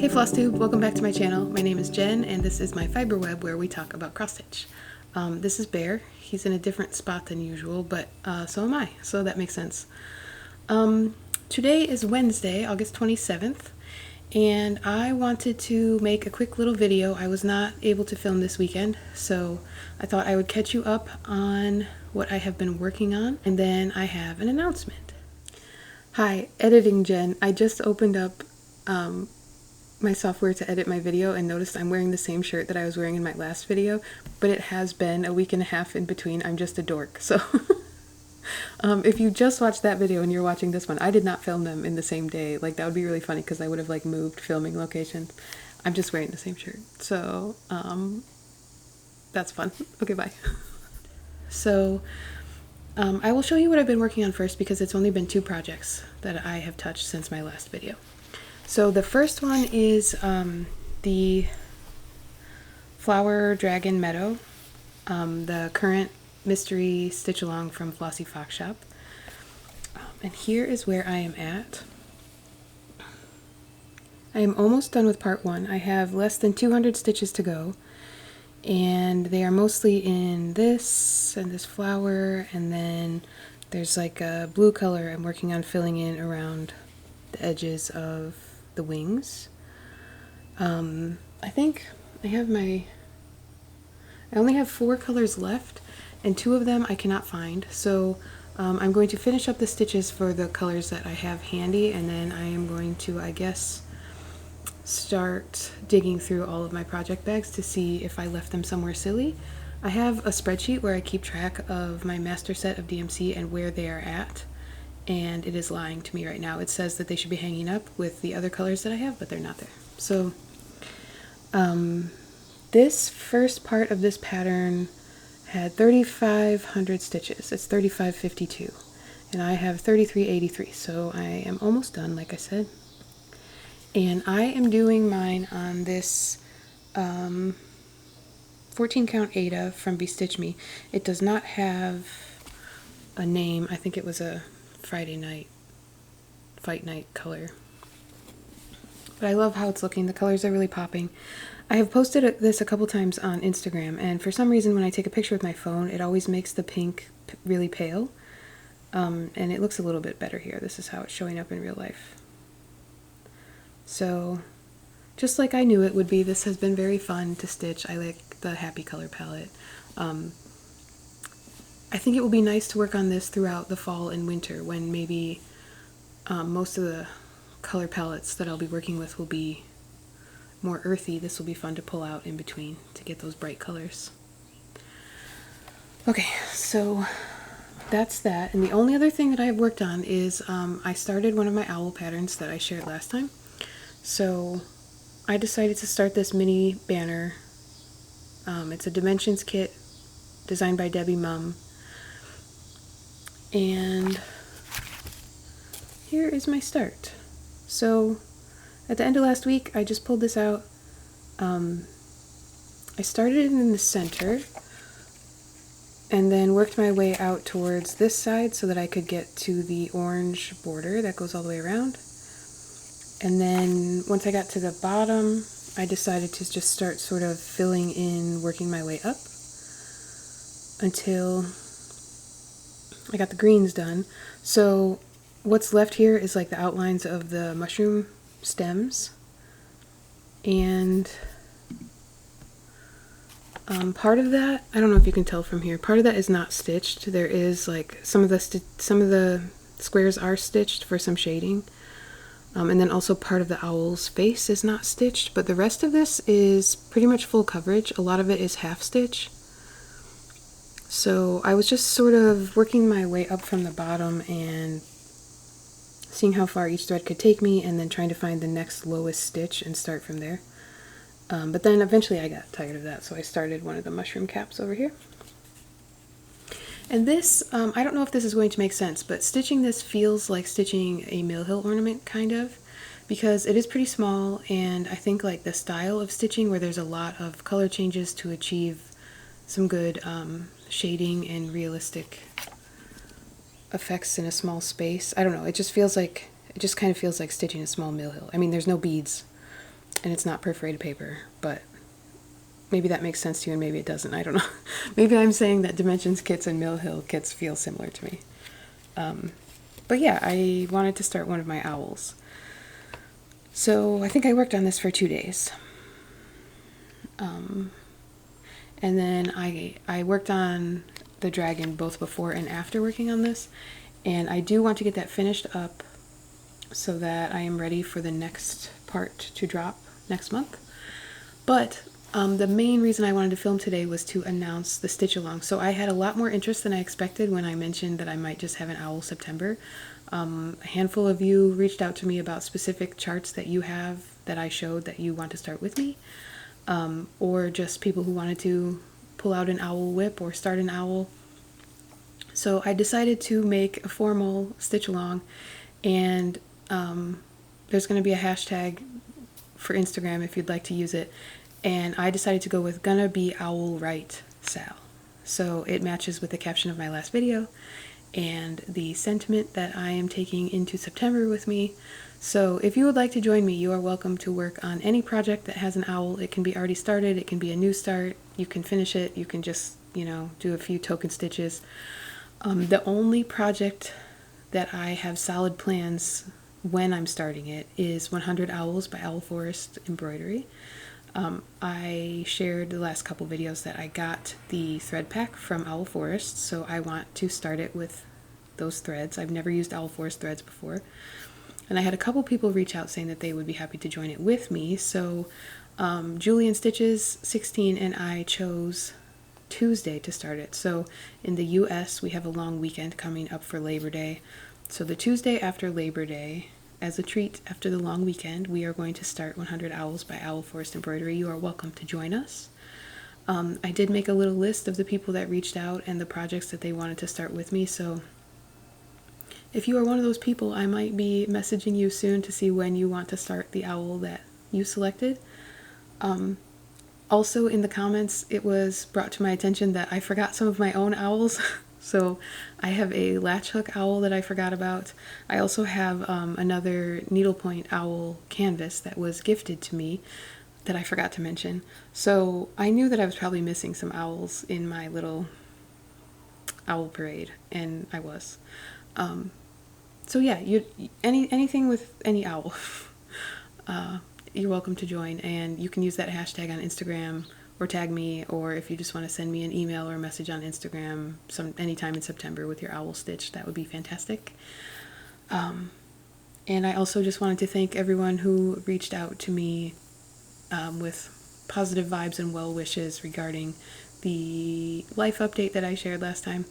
Hey Flosstube, welcome back to my channel. My name is Jen and this is my fiber web where we talk about cross stitch. This is Bear. He's in a different spot than usual, but so am I, so that makes sense. Today is Wednesday, August 27th, and I wanted to make a quick little video. I was not able to film this weekend, so I thought I would catch you up on what I have been working on, and then I have an announcement. Hi, Editing Jen. I just opened up my software to edit my video and noticed I'm wearing the same shirt that I was wearing in my last video, but it has been a week and a half in between. I'm just a dork, so if you just watched that video and you're watching this one, I did not film them in the same day. Like, that would be really funny because I would have like moved filming locations. I'm just wearing the same shirt, so that's fun. Okay, bye. So I will show you what I've been working on first because it's only been 2 projects that I have touched since my last video. So the first one is the Flower Dragon Meadow, the current mystery stitch along from Flossy Fox Shop. And here is where I am at. I am almost done with part 1. I have less than 200 stitches to go, and they are mostly in this and this flower, and then there's like a blue color I'm working on filling in around the edges of the wings. I think I only have 4 colors left, and 2 of them I cannot find, so I'm going to finish up the stitches for the colors that I have handy, and then I am going to, I guess, start digging through all of my project bags to see if I left them somewhere silly. I have a spreadsheet where I keep track of my master set of DMC and where they are at, and it is lying to me right now. It says that they should be hanging up with the other colors that I have, but they're not there. So this first part of this pattern had 3,500 stitches. It's 3,552, and I have 3,383, so I am almost done, like I said. And I am doing mine on this 14 count Ada from Bestitch Me. It does not have a name. I think it was a Friday night, fight night color. But I love how it's looking. The colors are really popping. I have posted this a couple times on Instagram, and for some reason when I take a picture with my phone, it always makes the pink really pale. And it looks a little bit better here. This is how it's showing up in real life. So, just like I knew it would be, this has been very fun to stitch. I like the happy color palette. I think it will be nice to work on this throughout the fall and winter when maybe most of the color palettes that I'll be working with will be more earthy. This will be fun to pull out in between to get those bright colors. Okay, so that's that. And the only other thing that I have worked on is I started one of my owl patterns that I shared last time. So I decided to start this mini banner. It's a dimensions kit designed by Mumm. And here is my start. So at the end of last week, I just pulled this out. I started it in the center and then worked my way out towards this side so that I could get to the orange border that goes all the way around. And then once I got to the bottom, I decided to just start sort of filling in, working my way up until I got the greens done. So what's left here is like the outlines of the mushroom stems, and part of that, I don't know if you can tell from here, part of that is not stitched. There is like some of the squares are stitched for some shading, and then also part of the owl's face is not stitched, but the rest of this is pretty much full coverage. A lot of it is half stitch. So I was just sort of working my way up from the bottom and seeing how far each thread could take me, and then trying to find the next lowest stitch and start from there. But then eventually I got tired of that, so I started one of the mushroom caps over here. And this, I don't know if this is going to make sense, but stitching this feels like stitching a Mill Hill ornament, kind of, because it is pretty small, and I think like the style of stitching where there's a lot of color changes to achieve some good shading and realistic effects in a small space. I don't know, it just kind of feels like stitching a small Mill Hill. I mean, there's no beads and it's not perforated paper, but maybe that makes sense to you and maybe it doesn't. I don't know. Maybe I'm saying that Dimensions kits and Mill Hill kits feel similar to me. But yeah, I wanted to start one of my owls. So I think I worked on this for 2 days. And then I worked on the dragon both before and after working on this. And I do want to get that finished up so that I am ready for the next part to drop next month. But the main reason I wanted to film today was to announce the stitch along. So I had a lot more interest than I expected when I mentioned that I might just have an owl September. A handful of you reached out to me about specific charts that you have that I showed that you want to start with me, or just people who wanted to pull out an owl whip or start an owl. So I decided to make a formal stitch along, and there's going to be a hashtag for Instagram if you'd like to use it. And I decided to go with "Gonna Be Owl Right, Sal." So it matches with the caption of my last video and the sentiment that I am taking into September with me. So if you would like to join me, you are welcome to work on any project that has an owl. It can be already started, it can be a new start, you can finish it, you can just, do a few token stitches. The only project that I have solid plans when I'm starting it is 100 Owls by Owl Forest Embroidery. I shared the last couple videos that I got the thread pack from Owl Forest, so I want to start it with those threads. I've never used Owl Forest threads before, and I had a couple people reach out saying that they would be happy to join it with me. So Julian Stitches 16 and I chose Tuesday to start it. So in the US we have a long weekend coming up for Labor Day, so the Tuesday after Labor Day, as a treat after the long weekend, we are going to start 100 Owls by Owl Forest Embroidery. You are welcome to join us. I did make a little list of the people that reached out and the projects that they wanted to start with me, so if you are one of those people, I might be messaging you soon to see when you want to start the owl that you selected. Also in the comments, it was brought to my attention that I forgot some of my own owls. So I have a latch hook owl that I forgot about. I also have another needlepoint owl canvas that was gifted to me that I forgot to mention. So I knew that I was probably missing some owls in my little owl parade, and I was. So yeah, anything with any owl, you're welcome to join, and you can use that hashtag on Instagram or tag me, or if you just want to send me an email or a message on Instagram anytime in September with your owl stitch, that would be fantastic. And I also just wanted to thank everyone who reached out to me with positive vibes and well wishes regarding the life update that I shared last time.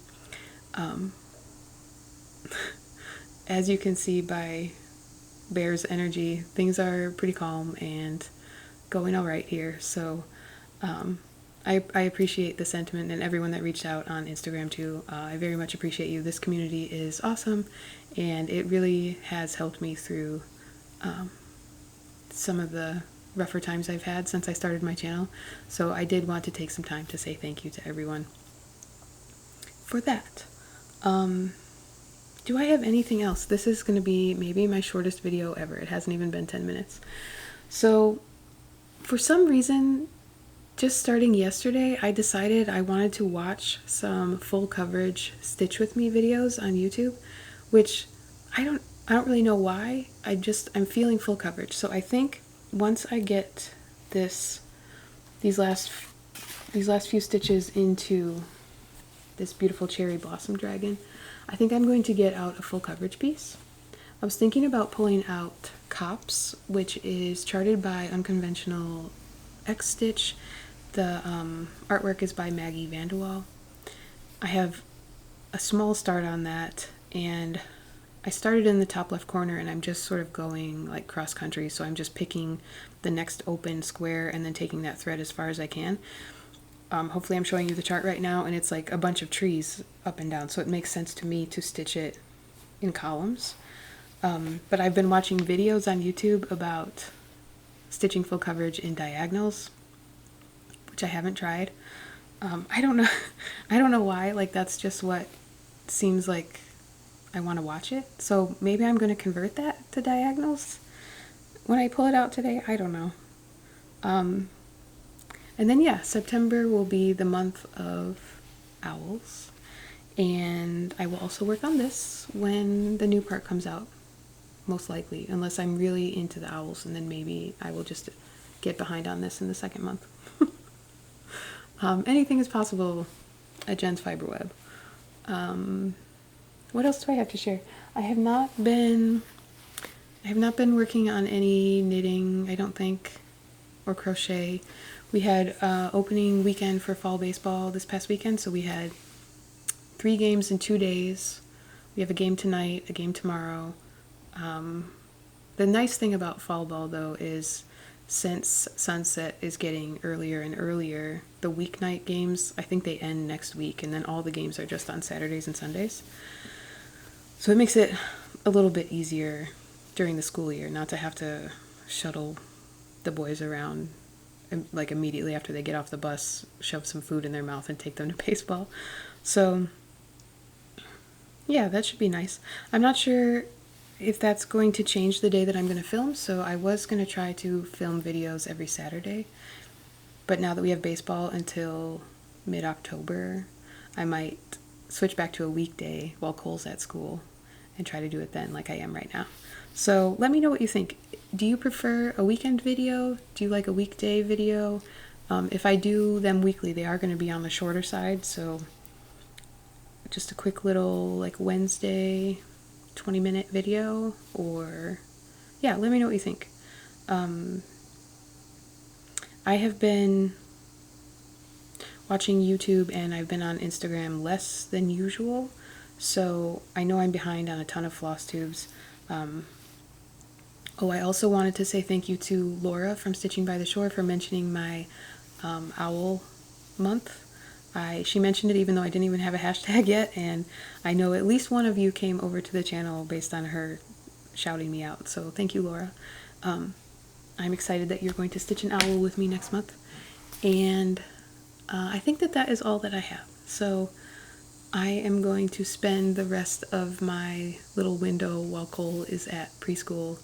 As you can see by Bear's energy, things are pretty calm and going all right here, so I appreciate the sentiment and everyone that reached out on Instagram too. I very much appreciate you. This community is awesome, and it really has helped me through some of the rougher times I've had since I started my channel. So I did want to take some time to say thank you to everyone for that. Do I have anything else? This is going to be maybe my shortest video ever. It hasn't even been 10 minutes. So for some reason, just starting yesterday, I decided I wanted to watch some full coverage Stitch With Me videos on YouTube, which I don't really know why. I'm feeling full coverage. So I think once I get these last few stitches into this beautiful cherry blossom dragon, I think I'm going to get out a full coverage piece. I was thinking about pulling out Copse, which is charted by Unconventional X Stitch. The artwork is by Maggie Vandewalle. I have a small start on that, and I started in the top left corner, and I'm just sort of going like cross country, so I'm just picking the next open square and then taking that thread as far as I can. Hopefully I'm showing you the chart right now, and it's like a bunch of trees up and down, so it makes sense to me to stitch it in columns. But I've been watching videos on YouTube about stitching full coverage in diagonals, which I haven't tried. I don't know why, like that's just what seems like I want to watch it. So maybe I'm going to convert that to diagonals when I pull it out today. I don't know. And then yeah, September will be the month of owls. And I will also work on this when the new part comes out, most likely, unless I'm really into the owls, and then maybe I will just get behind on this in the second month. Anything is possible at Jen's Fiberweb. What else do I have to share? I have not been working on any knitting, I don't think, or crochet. We had opening weekend for fall baseball this past weekend, so we had 3 games in 2 days. We have a game tonight, a game tomorrow. The nice thing about fall ball, though, is since sunset is getting earlier and earlier, the weeknight games, I think they end next week, and then all the games are just on Saturdays and Sundays. So it makes it a little bit easier during the school year not to have to shuttle the boys around like immediately after they get off the bus, shove some food in their mouth and take them to baseball. So yeah, that should be nice. I'm not sure if that's going to change the day that I'm going to film, so I was going to try to film videos every Saturday, but now that we have baseball until mid-October, I might switch back to a weekday while Cole's at school and try to do it then like I am right now. So let me know what you think. Do you prefer a weekend video? Do you like a weekday video? If I do them weekly, they are going to be on the shorter side, so just a quick little like Wednesday 20-minute video, or yeah, let me know what you think. I have been watching YouTube and I've been on Instagram less than usual, so I know I'm behind on a ton of Flosstubes. I also wanted to say thank you to Laura from Stitching by the Shore for mentioning my owl month. She mentioned it even though I didn't even have a hashtag yet, and I know at least one of you came over to the channel based on her shouting me out, so thank you, Laura. I'm excited that you're going to stitch an owl with me next month, and I think that is all that I have. So I am going to spend the rest of my little window while Cole is at preschool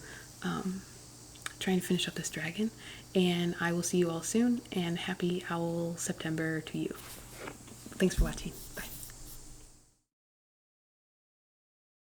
trying to finish up this dragon, and I will see you all soon, and happy Owl September to you. Thanks for watching. Bye.